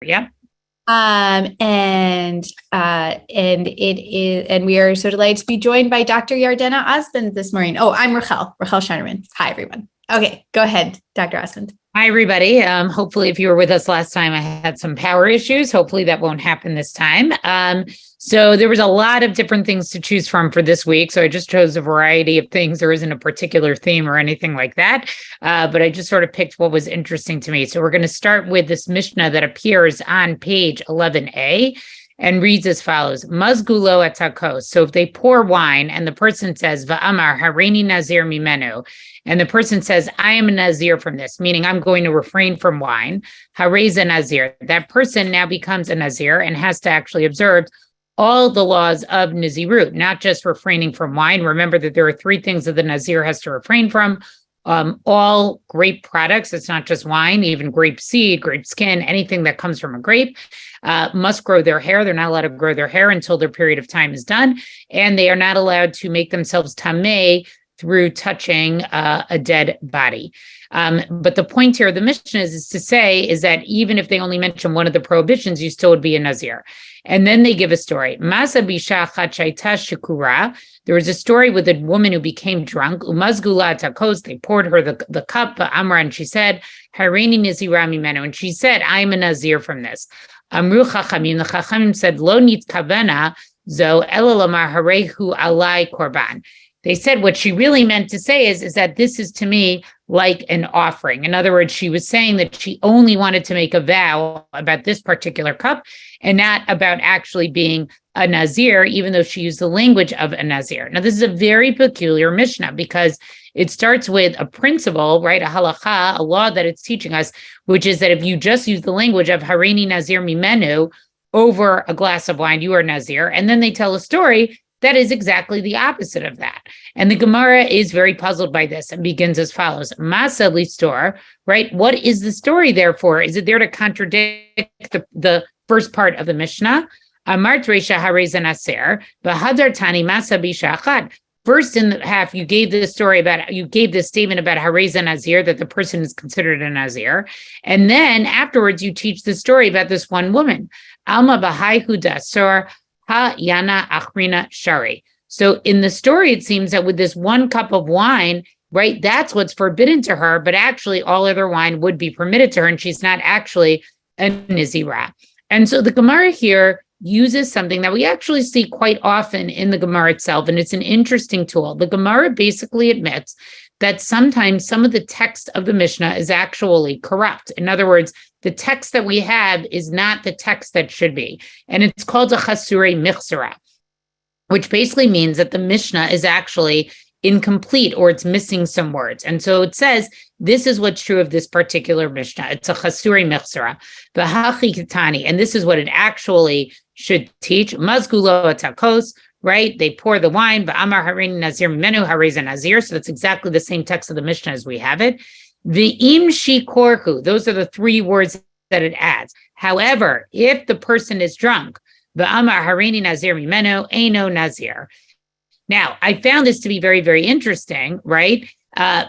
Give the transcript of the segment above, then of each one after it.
Yep. And we are so delighted to be joined by Dr. Yardena Osmond this morning. Oh, I'm Rachel Shinerman. Hi, everyone. Okay, go ahead, Dr. Osmond. Hi, everybody. Hopefully, if you were with us last time, I had some power issues. Hopefully that won't happen this time. So there was a lot of different things to choose from for this week. So I just chose a variety of things. There isn't a particular theme or anything like that. But I just sort of picked what was interesting to me. So we're going to start with this Mishnah that appears on page 11a and reads as follows: Mazgulo etakos. So if they pour wine and the person says, Va'amar hareini nazir mimenu, and the person says, I am a nazir from this, meaning I'm going to refrain from wine, hareza nazir, that person now becomes a nazir and has to actually observe all the laws of Nazirut, not just refraining from wine. Remember that there are three things that the Nazir has to refrain from. All grape products, it's not just wine, even grape seed, grape skin, anything that comes from a grape, must grow their hair. They're not allowed to grow their hair until their period of time is done. And they are not allowed to make themselves tameh through touching a dead body. But the point here of the Mishnah is to say is that even if they only mention one of the prohibitions, you still would be a Nazir. And then they give a story. Masa bisha chachaita shukura. There was a story with a woman who became drunk. Umazgula takos. They poured her the cup. Amra, and she said, Hareini nizira mimenu. And she said, I am a Nazir from this. Amru chachamim. The chachamim said, Lo nitkavena zo elalamar harehu alai korban. They said what she really meant to say is that this is to me like an offering. In other words, she was saying that she only wanted to make a vow about this particular cup and not about actually being a Nazir, even though she used the language of a Nazir. Now, this is a very peculiar Mishnah because it starts with a principle, right? A halakha, a law that it's teaching us, which is that if you just use the language of Hareini Nazir Mimenu over a glass of wine, you are Nazir. And then they tell a story that is exactly the opposite of that. And the Gemara is very puzzled by this and begins as follows. Masa listor, right? What is the story there for? Is it there to contradict the first part of the Mishnah? Amart reisha hareza naser, v'hadar tani masa bisha achad. First in the half, you gave this statement about hareza nazir, that the person is considered a nazir. And then afterwards, you teach the story about this one woman. Alma b'hai hudasor ha yana achrina shari. So in the story, it seems that with this one cup of wine, right, that's what's forbidden to her, but actually all other wine would be permitted to her, and she's not actually a nizira. And so the Gemara here uses something that we actually see quite often in the Gemara itself, and it's an interesting tool. The Gemara basically admits that sometimes some of the text of the Mishnah is actually corrupt. In other words, the text that we have is not the text that should be. And it's called a chasure michsara, which basically means that the Mishnah is actually incomplete or it's missing some words. And so it says, this is what's true of this particular Mishnah. It's a chasure michsara, v'hachi kitani, and this is what it actually should teach. Mazgulo atakos, right? They pour the wine, v'amar hareini nazir mimenu hareza nazir. So that's exactly the same text of the Mishnah as we have it. V'im shikorhu, those are the three words that it adds. However, if the person is drunk, v'amar hareini nazir mimenu eino nazir. Now, I found this to be very, very interesting, right?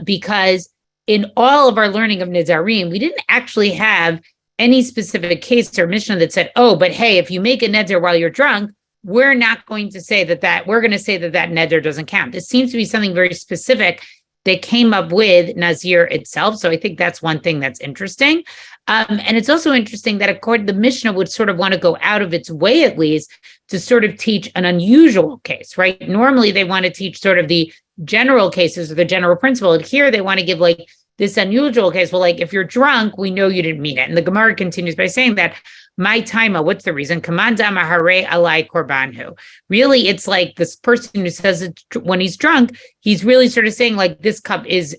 Because in all of our learning of Nizarim, we didn't actually have any specific case or Mishnah that said, oh, but hey, if you make a neder while you're drunk, we're not going to say we're going to say that neder doesn't count. This seems to be something very specific that came up with Nazir itself. So I think that's one thing that's interesting. And it's also interesting that according to the Mishnah would sort of want to go out of its way, at least, to sort of teach an unusual case, right? Normally they want to teach sort of the general cases or the general principle. And here they want to give like this unusual case. Well, like if you're drunk, we know you didn't mean it. And the Gemara continues by saying that, my taima, what's the reason? Kamanda mahare alai korbanhu. Really, it's like this person who says it when he's drunk, he's really sort of saying like this cup is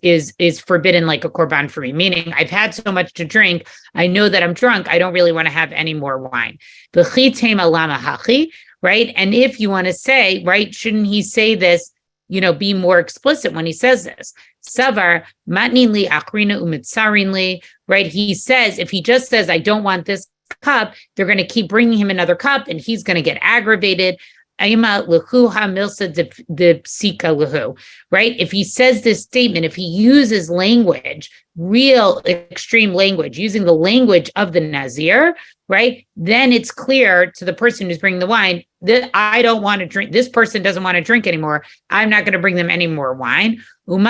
forbidden like a korban for me. Meaning I've had so much to drink, I know that I'm drunk, I don't really want to have any more wine. V'chi tema lama hachi, right? And if you want to say, right, shouldn't he say this? Be more explicit when he says this. Savar matnin li akrina umitsarin li, right? He says if he just says I don't want this cup, they're going to keep bringing him another cup and he's going to get aggravated. Right? If he says this statement, if he uses language, real extreme language, using the language of the Nazir, right? Then it's clear to the person who's bringing the wine that I don't want to drink. This person doesn't want to drink anymore. I'm not going to bring them any more wine. And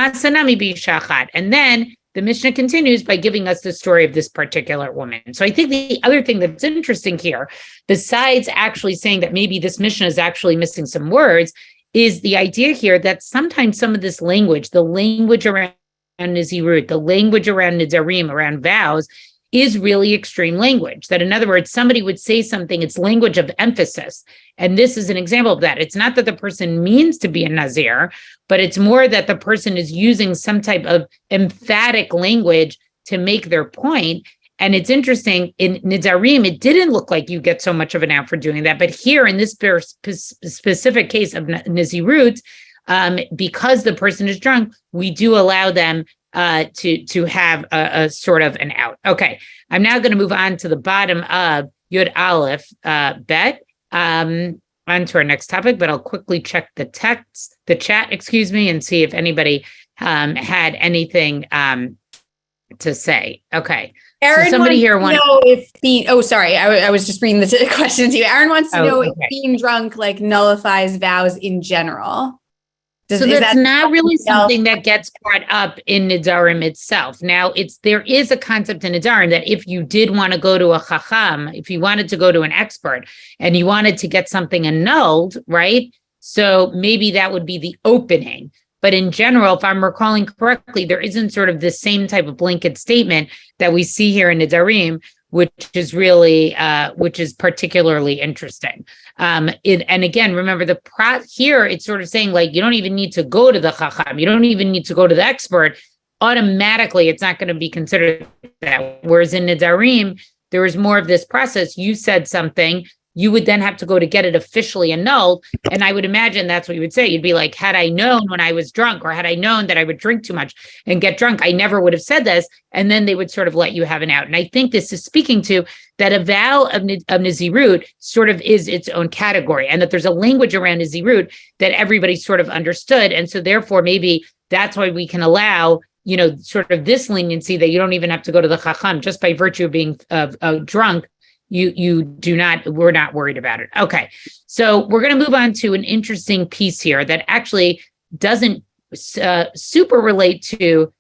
then the Mishnah continues by giving us the story of this particular woman. So I think the other thing that's interesting here, besides actually saying that maybe this Mishnah is actually missing some words, is the idea here that sometimes some of this language, the language around Nazirut, the language around Nidarim, around vows, is really extreme language. That, in other words, somebody would say something, it's language of emphasis. And this is an example of that. It's not that the person means to be a Nazir, but it's more that the person is using some type of emphatic language to make their point. And it's interesting, in Nidarim, it didn't look like you get so much of an out for doing that. But here in this specific case of Nazirut, because the person is drunk, we do allow them to have a sort of an out. Okay, I'm now going to move on to the bottom of Yud Aleph Bet. On to our next topic, but I'll quickly check the chat, and see if anybody had anything to say. Okay. Aaron, so somebody here wants to know if being, sorry, I was just reading the question to you. Aaron wants to know if being drunk like nullifies vows in general. So that's not really something that gets brought up in Nidarim itself. Now, there is a concept in Nidarim that if you did want to go to a chacham, if you wanted to go to an expert and you wanted to get something annulled, right? So maybe that would be the opening. But in general, if I'm recalling correctly, there isn't sort of the same type of blanket statement that we see here in Nidarim, which is particularly interesting. And again, remember here, it's sort of saying like, you don't even need to go to the chacham. You don't even need to go to the expert. Automatically, it's not going to be considered that. Whereas in Nidarim, there is more of this process. You said something, you would then have to go to get it officially annulled. And I would imagine that's what you would say. You'd be like, had I known when I was drunk, or had I known that I would drink too much and get drunk, I never would have said this. And then they would sort of let you have an out. And I think this is speaking to that a vow of Nazirut sort of is its own category, and that there's a language around Nazirut that everybody sort of understood. And so therefore, maybe that's why we can allow, sort of this leniency that you don't even have to go to the chacham just by virtue of being drunk. We're not worried about it. Okay. So we're going to move on to an interesting piece here that actually doesn't super relate to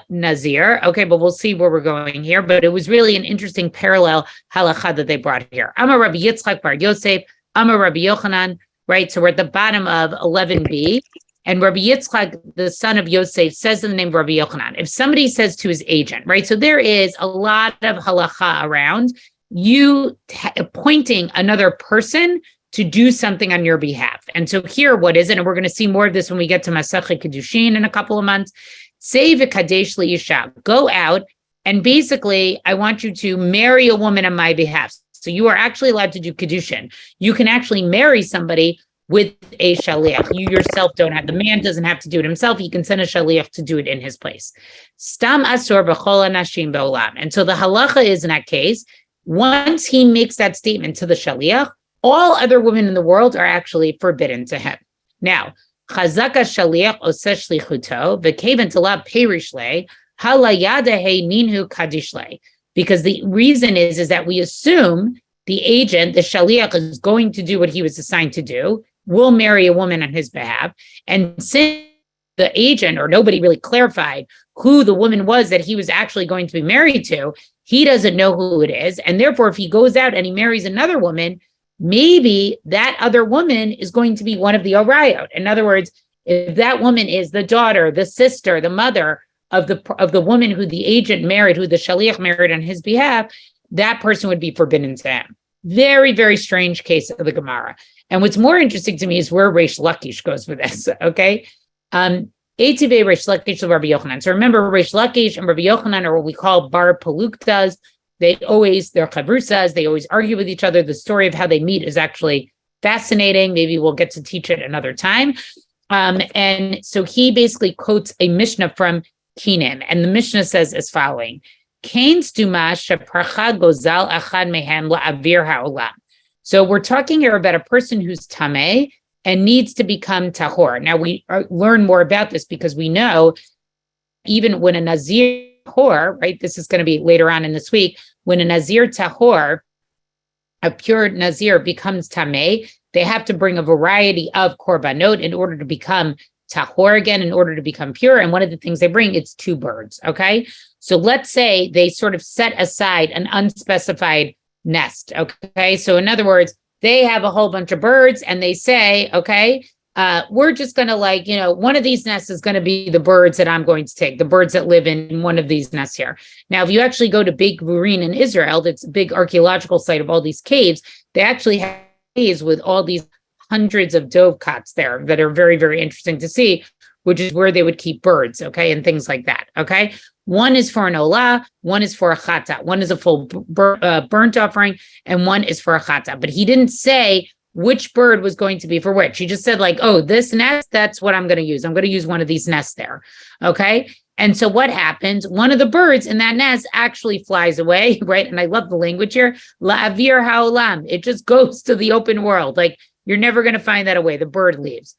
Nazir. Okay. But we'll see where we're going here. But it was really an interesting parallel halacha that they brought here. Amar Rabbi Yitzchak bar Yosef, Amar Rabbi Yochanan, right? So we're at the bottom of 11b. And Rabbi Yitzchak, the son of Yosef, says in the name of Rabbi Yochanan, if somebody says to his agent, right? So there is a lot of halacha around you appointing another person to do something on your behalf. And so here, what is it? And we're going to see more of this when we get to Masechet Kiddushin in a couple of months. Say v'kadesh li'isha, go out, and basically, I want you to marry a woman on my behalf. So you are actually allowed to do Kiddushin. You can actually marry somebody with a shaliach. You yourself don't have, the man doesn't have to do it himself. He can send a shaliach to do it in his place. Stam asur b'chol hanashim ba'olam. And so the halacha is in that case, once he makes that statement to the shaliach, all other women in the world are actually forbidden to him. Now, chazaka shaliach oseh shlichuto v'keven talav perishle halayadahe ninhu kadishle. Because the reason is that we assume the agent, the shaliach, is going to do what he was assigned to do, will marry a woman on his behalf. And since the agent, or nobody really clarified who the woman was that he was actually going to be married to, he doesn't know who it is. And therefore, if he goes out and he marries another woman, maybe that other woman is going to be one of the Arayot. In other words, if that woman is the daughter, the sister, the mother of the woman who the agent married, who the shaliach married on his behalf, that person would be forbidden to him. Very, very strange case of the Gemara. And what's more interesting to me is where Reish Lakish goes with this, okay? Eitive Reish Lakish of Rabbi Yochanan. So remember, Reish Lakish and Rabbi Yochanan are what we call bar paluktas. They're chavrusas. They always argue with each other. The story of how they meet is actually fascinating. Maybe we'll get to teach it another time. And so he basically quotes a Mishnah from Kinim. And the Mishnah says as following, Kain's duma sheparcha gozal achad mehem la'avir ha'olam. So we're talking here about a person who's tameh and needs to become tahor. Now we learn more about this because we know even when a nazir tahor, right? This is going to be later on in this week. When a nazir tahor a pure Nazir becomes Tameh, they have to bring a variety of korbanot in order to become tahor again, in order to become pure. And one of the things they bring, it's 2 birds, okay? So let's say they sort of set aside an unspecified nest, okay? So in other words, they have a whole bunch of birds and they say, okay, we're just going to one of these nests is going to be the birds that I'm going to take, the birds that live in one of these nests here. Now, if you actually go to Beit Gurin in Israel, that's a big archaeological site of all these caves, they actually have caves with all these hundreds of dovecots there that are very, very interesting to see, which is where they would keep birds, okay, and things like that, okay? One is for an olah, one is for a chata, one is a full burnt offering, and one is for a chata. But he didn't say which bird was going to be for which. He just said this nest, that's what I'm going to use. I'm going to use one of these nests there, okay? And so what happens? One of the birds in that nest actually flies away, right? And I love the language here. La'avir ha'olam. It just goes to the open world. You're never going to find that away. The bird leaves.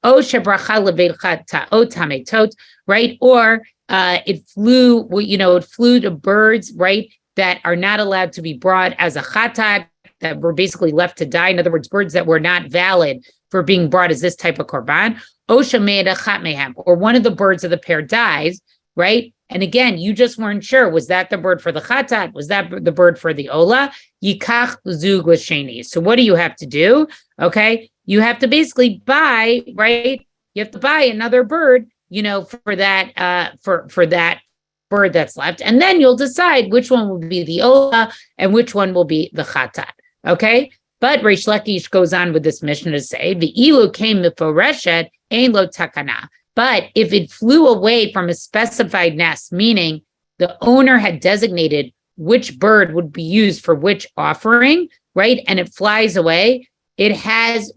O shebracha lebeitcha ta'ot tametot, right? Or it flew to birds, right, that are not allowed to be brought as a chatat, that were basically left to die. In other words, birds that were not valid for being brought as this type of korban. O shemeida chat mehem, or one of the birds of the pair dies, right? And again, you just weren't sure. Was that the bird for the chatat? Was that the bird for the olah? Yikach zug l'sheni. So what do you have to do? Okay, you have to basically buy, right? You have to buy another bird, for that, for that bird that's left, and then you'll decide which one will be the olah and which one will be the chatat. Okay, but Reish Lakish goes on with this mission to say the ilu came miforeshet ein lo takana. But if it flew away from a specified nest, meaning the owner had designated which bird would be used for which offering, right? And it flies away, it has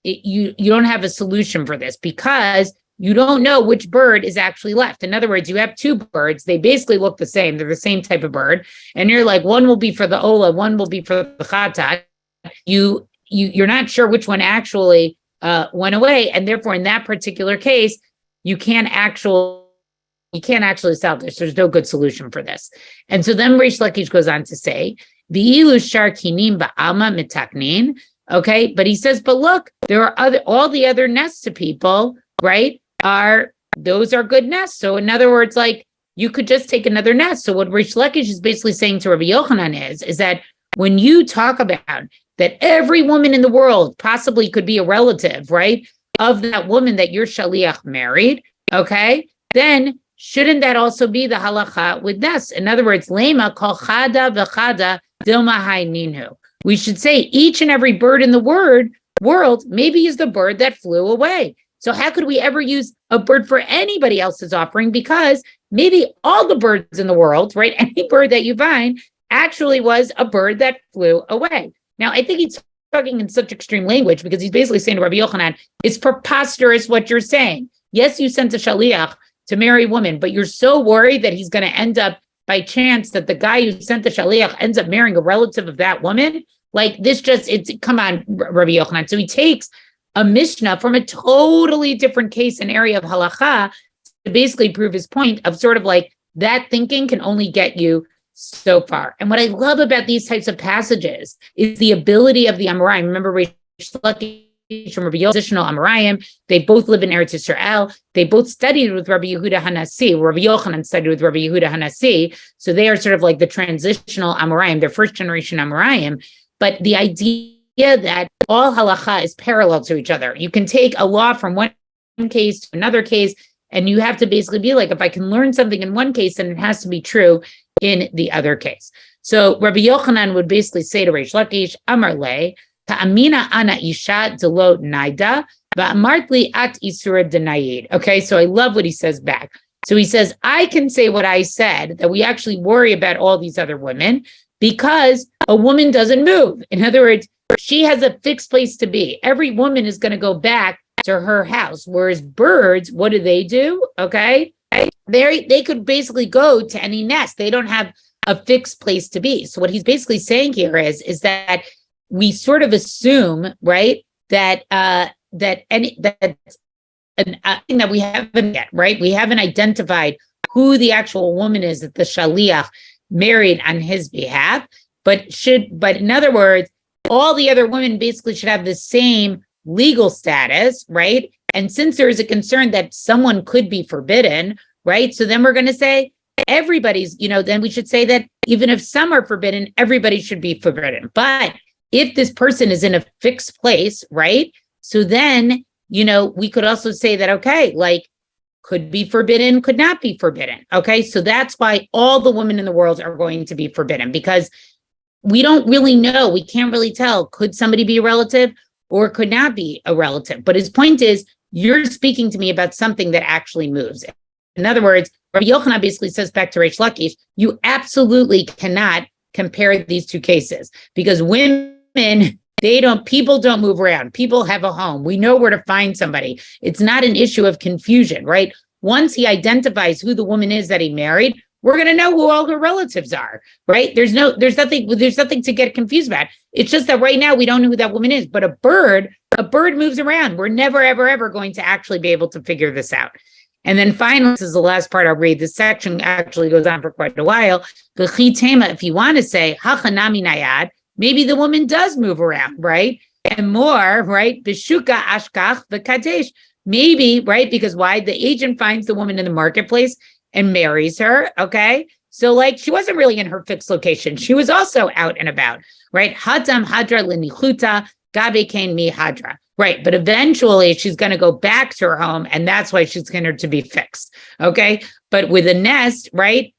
you don't have a solution for this because you don't know which bird is actually left. In other words, you have 2 birds. They basically look the same. They're the same type of bird. And you're like, one will be for the olah, one will be for the chatat. You're not sure which one actually went away, and therefore, in that particular case, you can't actually salvage. There's no good solution for this. And so then Reish Lakish goes on to say, "V'ilu shar kinim ba'alma mitaknin." Okay, but he says, but look, there are all the other nests to people, right? Those are good nests. So in other words, you could just take another nest. So what Reish Lakish is basically saying to Rabbi Yochanan is that when you talk about that every woman in the world possibly could be a relative, right, of that woman that your shaliach married, okay, then shouldn't that also be the halacha with nests? In other words, lema kol chada v'chada dilma hai ninhu. We should say each and every bird in the world maybe is the bird that flew away. So how could we ever use a bird for anybody else's offering? Because maybe all the birds in the world, right, any bird that you find actually was a bird that flew away. Now, I think he's talking in such extreme language because he's basically saying to Rabbi Yochanan, it's preposterous what you're saying. Yes, you sent a shaliach to marry a woman, but you're so worried that he's going to end up, by chance, that the guy who sent the shaliach ends up marrying a relative of that woman. Come on, Rabbi Yochanan. So he takes a mishnah from a totally different case and area of halacha to basically prove his point of sort of that thinking can only get you so far. And what I love about these types of passages is the ability of the Amoraim. Remember, Reish Lakish from Rabbi Positional Amoraim, they both live in Eretz Yisrael. They both studied with Rabbi Yehuda Hanassi. Rabbi Yochanan studied with Rabbi Yehuda Hanassi. So they are sort of like the transitional Amoraim, they're first generation Amoraim. But the idea that all halacha is parallel to each other. You can take a law from one case to another case, and you have to basically be like, if I can learn something in one case, then it has to be true in the other case. So Rabbi Yochanan would basically say to Reish Lakish, Amar le, ta'amina ana isha delot naida, va'amartli at isura denayid. Okay, so I love what he says back. So he says, I can say what I said, that we actually worry about all these other women because a woman doesn't move. In other words, she has a fixed place to be. Every woman is going to go back to her house, whereas birds, what do? Okay, they could basically go to any nest. They don't have a fixed place to be. So what he's basically saying here is that we sort of assume, right, that we haven't yet, right? We haven't identified who the actual woman is that the shaliach married on his behalf. but in other words, all the other women basically should have the same legal status, right? And since there is a concern that someone could be forbidden, right? So then we're going to say everybody's, then we should say that even if some are forbidden, everybody should be forbidden. But if this person is in a fixed place, right? So then, we could also say that, okay, like could be forbidden, could not be forbidden. Okay. So that's why all the women in the world are going to be forbidden, because we don't really know. We can't really tell. Could somebody be a relative or could not be a relative? But his point is, you're speaking to me about something that actually moves. In other words, Rabbi Yochanan basically says back to Reish Lakish, you absolutely cannot compare these two cases, because women, people don't move around. People have a home. We know where to find somebody. It's not an issue of confusion, right? Once he identifies who the woman is that he married, we're going to know who all her relatives are, right? There's nothing to get confused about. It's just that right now we don't know who that woman is, but a bird moves around. We're never, ever, ever going to actually be able to figure this out. And then finally, this is the last part I'll read. This section actually goes on for quite a while. If you want to say, hachanami nayad, maybe the woman does move around, right? And more, right? Bishuka ashkach v'kadesh. Maybe, right? Because why? The agent finds the woman in the marketplace and marries her, okay? So like she wasn't really in her fixed location. She was also out and about, right? Hadam hadra linichuta gabe kain mi hadra, right? But eventually she's going to go back to her home, and that's why she's going to be fixed, okay? But with a nest, right?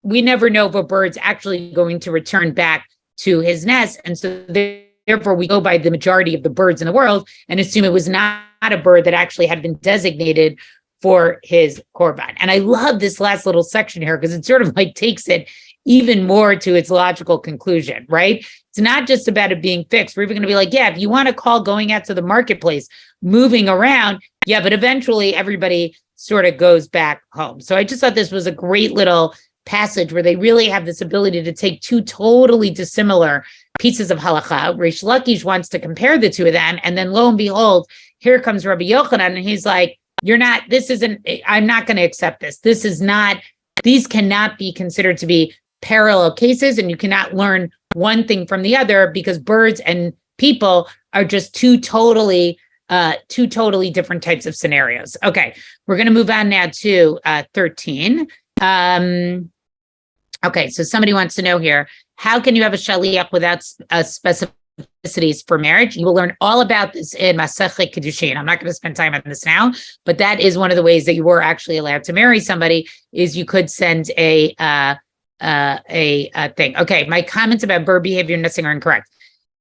We never know if a bird's actually going to return back to his nest, and so therefore we go by the majority of the birds in the world and assume it was not a bird that actually had been designated for his korban. And I love this last little section here because it sort of like takes it even more to its logical conclusion, right? It's not just about it being fixed. We're even going to be like, yeah, if you want to call going out to the marketplace, moving around, yeah, but eventually everybody sort of goes back home. So I just thought this was a great little passage where they really have this ability to take two totally dissimilar pieces of halakha. Reish Lakish wants to compare the two of them. And then lo and behold, here comes Rabbi Yochanan, and he's like, I'm not going to accept this. These cannot be considered to be parallel cases, and you cannot learn one thing from the other, because birds and people are just two totally different types of scenarios. Okay, we're going to move on now to 13. Okay, so somebody wants to know here, how can you have a shaliach without specificities for marriage? You will learn all about this in Masechet Kiddushin. I'm not going to spend time on this now, but that is one of the ways that you were actually allowed to marry somebody, is you could send a thing. Okay, my comments about bird behavior and nesting are incorrect.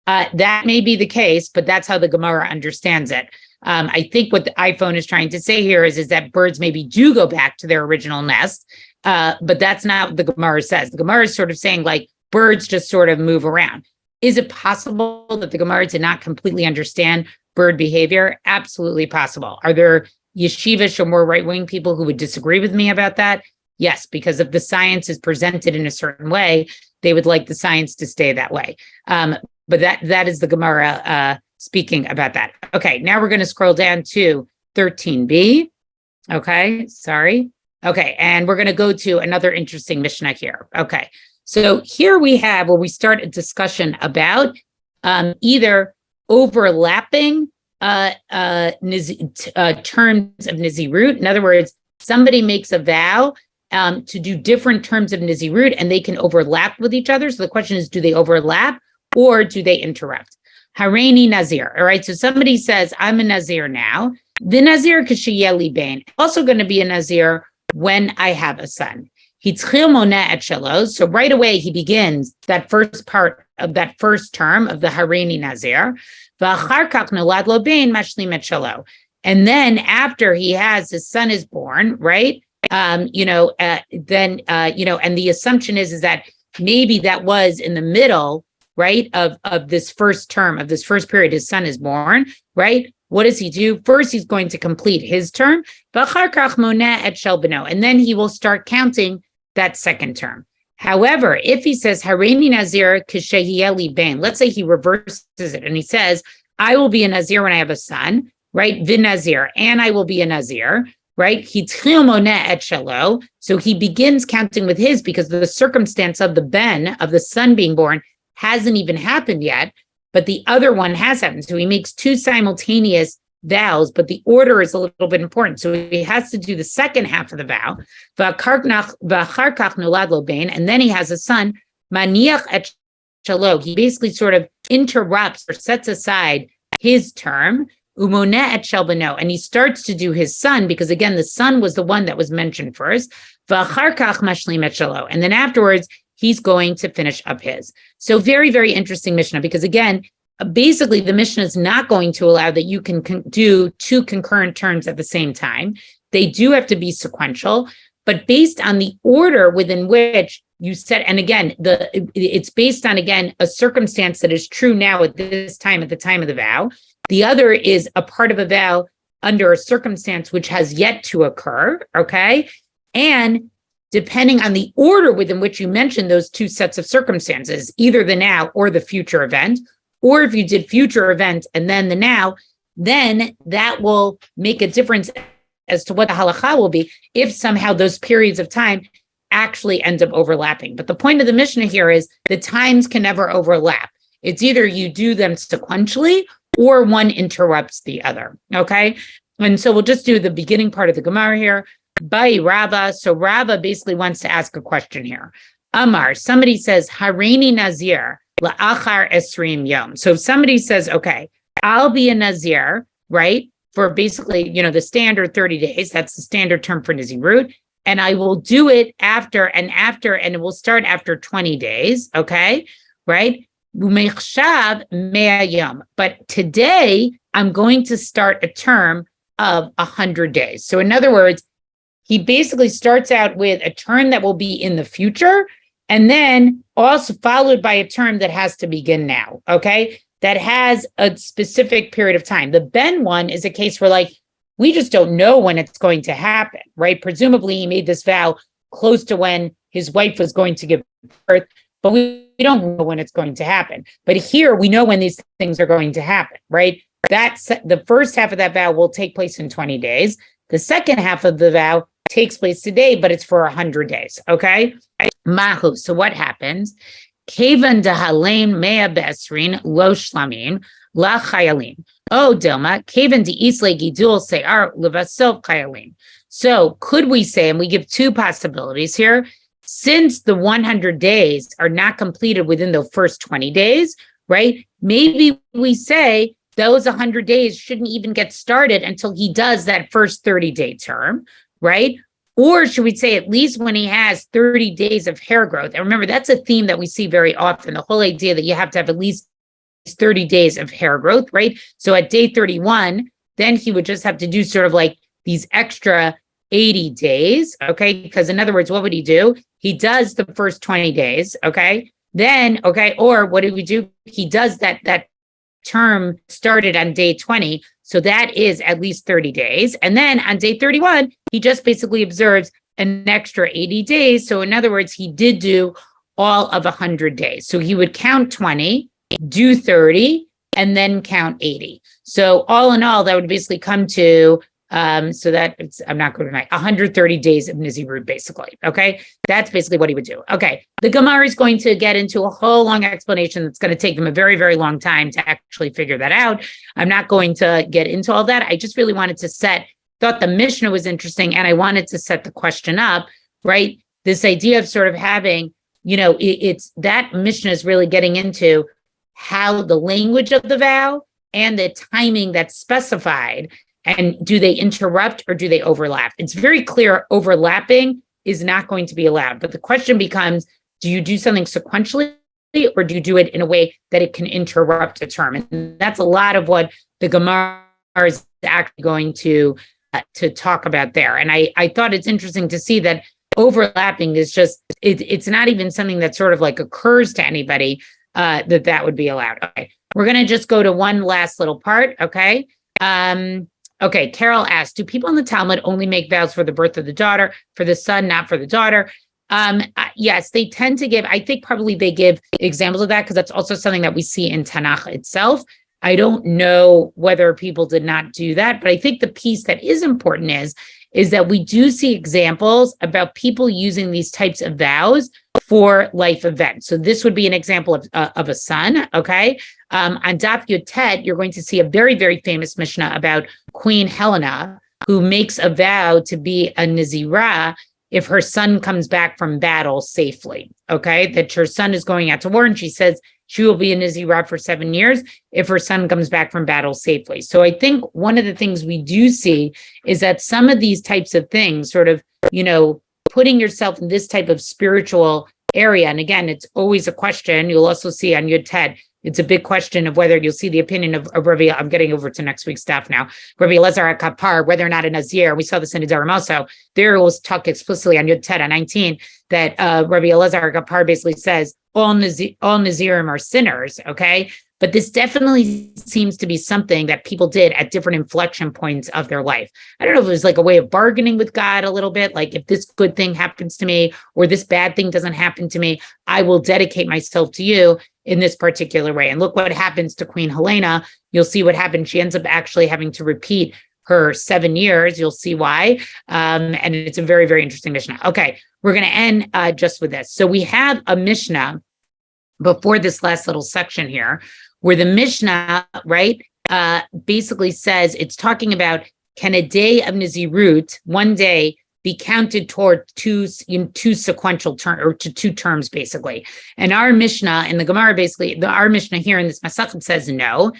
That may be the case, but that's how the Gemara understands it. I think what the iPhone is trying to say here is that birds maybe do go back to their original nest, but that's not what the Gemara says. The Gemara is sort of saying like birds just sort of move around. Is it possible that the Gemara did not completely understand bird behavior? Absolutely possible. Are there yeshivish or more right-wing people who would disagree with me about that? Yes, because if the science is presented in a certain way, they would like the science to stay that way. But that is the Gemara speaking about that. Okay, now we're going to scroll down to 13b. Okay, sorry. Okay, and we're going to go to another interesting Mishnah here. Okay, so here we have where we start a discussion about either overlapping terms of Nizirut. In other words, somebody makes a vow to do different terms of Nizirut, and they can overlap with each other. So the question is, do they overlap or do they interrupt? Hareini Nazir. All right, so somebody says, I'm a Nazir now. The Nazir kashiyeli bain. Also going to be a Nazir when I have a son. Hitzchil moneh et shelo. So right away he begins that first part of that first term of the Hareini Nazir. V'achar kach nolad lo bain mashlim et shelo. And then after his son is born, right? And the assumption is that maybe that was in the middle, right, of this first term, of this first period, his son is born, right? What does he do? First, he's going to complete his term, and then he will start counting that second term. However, if he says, Hareini Nazir k'shehiyeli ben, let's say he reverses it and he says, I will be a Nazir when I have a son, right? Vin Nazir, and I will be a Nazir, right? Hitzchil moneh et shelo. So he begins counting with his, because the circumstance of the ben, of the son being born, hasn't even happened yet, but the other one has happened. So he makes two simultaneous vows, but the order is a little bit important. So he has to do the second half of the vow, and then he has a son, maniach et shalo. He basically sort of interrupts or sets aside his term, umoneh et shalbano, and he starts to do his son, because again, the son was the one that was mentioned first, v'achar kach mashlim et shalo, and then afterwards, he's going to finish up his. So very, very interesting Mishnah, because again, basically the Mishnah is not going to allow that you can do two concurrent terms at the same time. They do have to be sequential, but based on the order within which you set, and again, it's based on, again, a circumstance that is true now at this time, at the time of the vow. The other is a part of a vow under a circumstance which has yet to occur, okay? And depending on the order within which you mentioned those two sets of circumstances, either the now or the future event, or if you did future event and then the now, then that will make a difference as to what the halakha will be if somehow those periods of time actually end up overlapping. But the point of the Mishnah here is the times can never overlap. It's either you do them sequentially or one interrupts the other, okay? And so we'll just do the beginning part of the Gemara here. By Rava. So Rava basically wants to ask a question here. Amar, somebody says, Harini Nazir la'achar esrim yom. So if somebody says, okay, I'll be a Nazir, right? For basically, the standard 30 days. That's the standard term for Nazirut. And I will do it after, and it will start after 20 days. Okay. Right. But today I'm going to start a term of 100 days. So in other words, he basically starts out with a term that will be in the future, and then also followed by a term that has to begin now, okay? That has a specific period of time. The Ben one is a case where, we just don't know when it's going to happen, right? Presumably, he made this vow close to when his wife was going to give birth, but we don't know when it's going to happen. But here, we know when these things are going to happen, right? That's the first half of that vow will take place in 20 days. The second half of the vow takes place today, but it's for 100 days, okay? Mahu, so what happens? Kevan dahalein mea be'esrin lo shlamim la chayalim. Oh, Dilma, kevan de'isle gidul se'ar levasov chayalim. So could we say, and we give two possibilities here, since the 100 days are not completed within the first 20 days, right? Maybe we say those 100 days shouldn't even get started until he does that first 30-day term, right? Or should we say at least when he has 30 days of hair growth? And remember, that's a theme that we see very often, the whole idea that you have to have at least 30 days of hair growth, right? So at day 31, then he would just have to do sort of these extra 80 days, okay? Because in other words, what would he do? He does the first 20 days, okay? Then, okay, or what do we do? He does that term started on day 20. So that is at least 30 days. And then on day 31, he just basically observes an extra 80 days. So in other words, he did do all of 100 days. So he would count 20, do 30, and then count 80. So all in all, that would basically come to, so that it's, I'm not going to 130 days of Nizirut, basically. Okay. That's basically what he would do. Okay. The Gemara is going to get into a whole long explanation that's going to take them a very, very long time to actually figure that out. I'm not going to get into all that. I just really wanted to thought the Mishnah was interesting, and I wanted to set the question up, right? This idea of sort of having, it's that Mishnah is really getting into how the language of the vow and the timing that's specified, and do they interrupt or do they overlap? It's very clear overlapping is not going to be allowed. But the question becomes, do you do something sequentially or do you do it in a way that it can interrupt a term? And that's a lot of what the Gemara is actually going to talk about there. And I thought it's interesting to see that overlapping is just, it's not even something that sort of occurs to anybody that would be allowed. Okay, we're going to just go to one last little part, okay? Okay, Carol asked, do people in the Talmud only make vows for the birth of the daughter, for the son, not for the daughter? Yes, they tend to give, I think probably they give examples of that because that's also something that we see in Tanakh itself. I don't know whether people did not do that, but I think the piece that is important is that we do see examples about people using these types of vows for life events. So this would be an example of a son, okay? On Daf Yomi, you're going to see a very, very famous Mishnah about Queen Helena, who makes a vow to be a Nazirah if her son comes back from battle safely, okay? That her son is going out to war, and she says she will be a Nazirah for 7 years if her son comes back from battle safely. So I think one of the things we do see is that some of these types of things, sort of, putting yourself in this type of spiritual area, and again, it's always a question. You'll also see on Yud Ted, it's a big question of whether you'll see the opinion of Rabbi, I'm getting over to next week's stuff now, Rabbi Elazar HaKapar, whether or not a Nazir, we saw this in Nedarim also, there was talk explicitly on Yud Ted on 19, that Rabbi Elazar HaKapar basically says, all Nazirim are sinners, okay? But this definitely seems to be something that people did at different inflection points of their life. I don't know if it was like a way of bargaining with God a little bit, like if this good thing happens to me or this bad thing doesn't happen to me, I will dedicate myself to you in this particular way. And look what happens to Queen Helena. You'll see what happens. She ends up actually having to repeat her 7 years. You'll see why. And it's a very, very interesting Mishnah. Okay, we're going to end just with this. So we have a Mishnah before this last little section here, where the Mishnah, right, basically says, it's talking about, can a day of Nazirut, one day, be counted toward two sequential terms, or to two terms, basically. And our Mishnah in the Gemara, basically, our Mishnah here in this Masachet says no.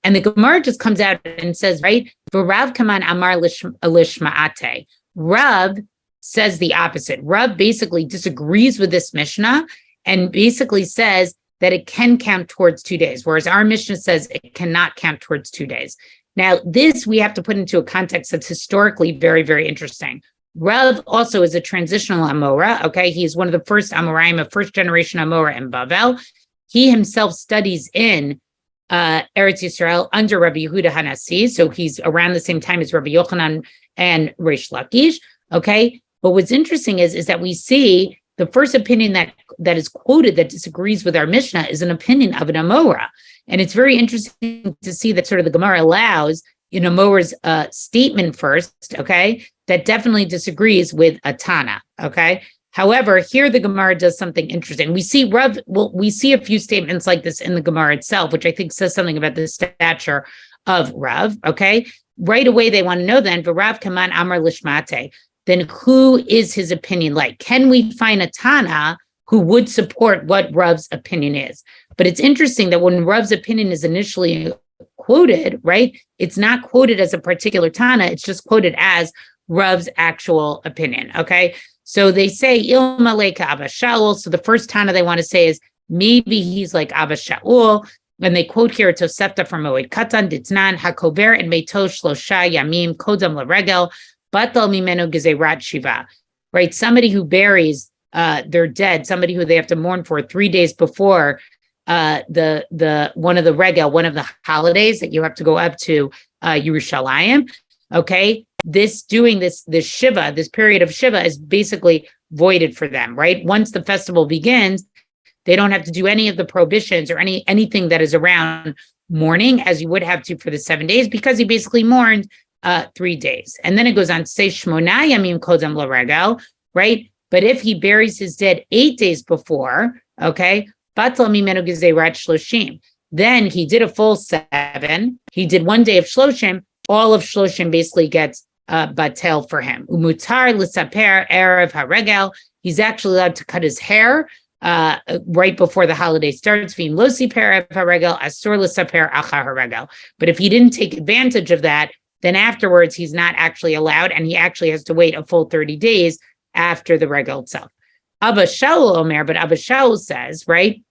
And the Gemara just comes out and says, right, Rav Kaman Amar Lishma'ate. Rav says the opposite. Rav basically disagrees with this Mishnah and basically says that it can count towards 2 days, whereas our Mishnah says it cannot count towards 2 days. Now, this we have to put into a context that's historically very, very interesting. Rav also is a transitional Amora, okay? He's one of the first Amoraim, a first-generation Amora in Bavel. He himself studies in Eretz Yisrael under Rabbi Yehuda Hanassi, so he's around the same time as Rabbi Yochanan and Reish Lakish, okay? But what's interesting is that we see the first opinion that is quoted that disagrees with our Mishnah is an opinion of an Amora. And it's very interesting to see that sort of the Gemara allows in Amora's statement first, okay, that definitely disagrees with a Tana, okay? However, here the Gemara does something interesting. We see a few statements like this in the Gemara itself, which I think says something about the stature of Rav, okay? Right away, they want to know then, Rav Kaman Amar Lishmate, then who is his opinion like? Can we find a Tana who would support what Rav's opinion is? But it's interesting that when Rav's opinion is initially quoted, right, it's not quoted as a particular Tana, it's just quoted as Rav's actual opinion, okay? So they say, Il Maleka Abba Shaul. So the first Tana they want to say is, maybe he's like Abba Shaul. And they quote here Tosefta from Moed Katan, Ditznan, Hakover, and Meito Shlosha Yamim, Kodam Laregel, Batal Mimenu Gezerat Shiva, right? Somebody who buries their dead, somebody who they have to mourn for 3 days before the one of the regel, one of the holidays that you have to go up to Yerushalayim. Okay, this Shiva, this period of Shiva is basically voided for them, right? Once the festival begins, they don't have to do any of the prohibitions or anything that is around mourning as you would have to for the 7 days, because he basically mourned 3 days. And then it goes on to say Shmona Yamim Kodam Laregel, right? But if he buries his dead 8 days before, okay, Batal Mimenu Gezerat Shloshim, then he did a full 7. He did 1 day of Shloshim. All of Shloshim basically gets batel for him. Umutar L'saper Erev HaRegel. He's actually allowed to cut his hair right before the holiday starts. V'im lo siper Erev HaRegel asur l'saper achar HaRegel. But if he didn't take advantage of that, then afterwards he's not actually allowed, and he actually has to wait a full 30 days after the regel itself. Abba Shaul Omer, but Abba Shaul says, right?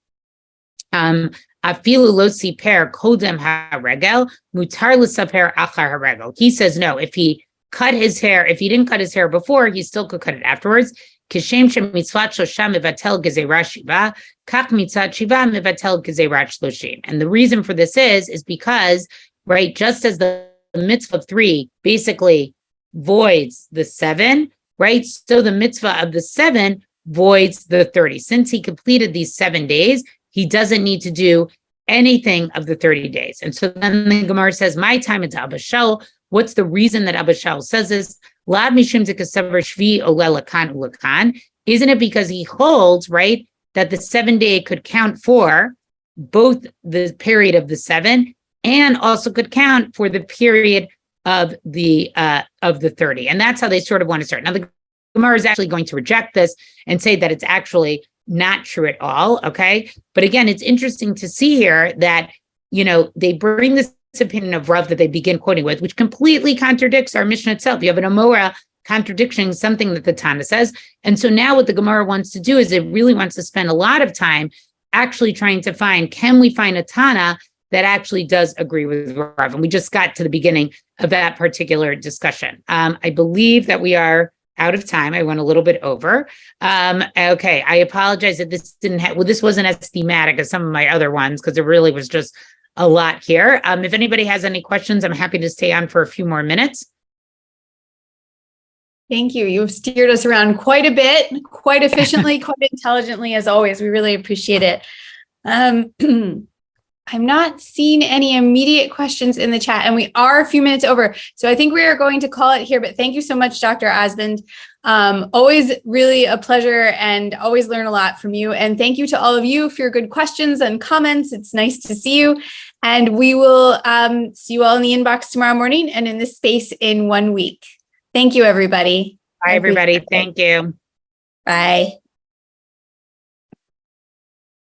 Afilu lo siper kodem haregel mutar l'saper achar haregel. He says no. If he didn't cut his hair before, he still could cut it afterwards. Kishem shem mitzvat shlosham mevatel gezerat shiva, kach mitzvat shiva mevatel gezerat shloshim. And the reason for this is because, right, just as the mitzvah of 3 basically voids the 7, right? So the mitzvah of the 7 voids the 30. Since he completed these 7 days, he doesn't need to do anything of the 30 days. And so then the Gemara says, my time it's Abba Shaul. What's the reason that Abba Shaul says this? Lav mishum zikasavar shvi oleh lakan ulakan. Isn't it because he holds, right, that the 7-day could count for both the period of the 7 and also could count for the period of the 30. And that's how they sort of want to start. Now, the Gemara is actually going to reject this and say that it's actually not true at all. Okay. But again, it's interesting to see here that, they bring this opinion of Rav that they begin quoting with, which completely contradicts our Mishnah itself. You have an Amora contradicting something that the Tana says. And so now what the Gemara wants to do is it really wants to spend a lot of time actually trying to find, can we find a Tana that actually does agree with Rav? And we just got to the beginning of that particular discussion. I believe that we are out of time. I went a little bit over. Okay, I apologize that this didn't have, this wasn't as thematic as some of my other ones because it really was just a lot here. If anybody has any questions, I'm happy to stay on for a few more minutes. Thank you. You've steered us around quite a bit, quite efficiently, quite intelligently, as always. We really appreciate it. I'm not seeing any immediate questions in the chat, and we are a few minutes over. So I think we are going to call it here, but thank you so much, Dr. Osmond. Always really a pleasure and always learn a lot from you. And thank you to all of you for your good questions and comments. It's nice to see you. And we will see you all in the inbox tomorrow morning and in this space in 1 week. Thank you, everybody. Bye, everybody. Thank you. Bye.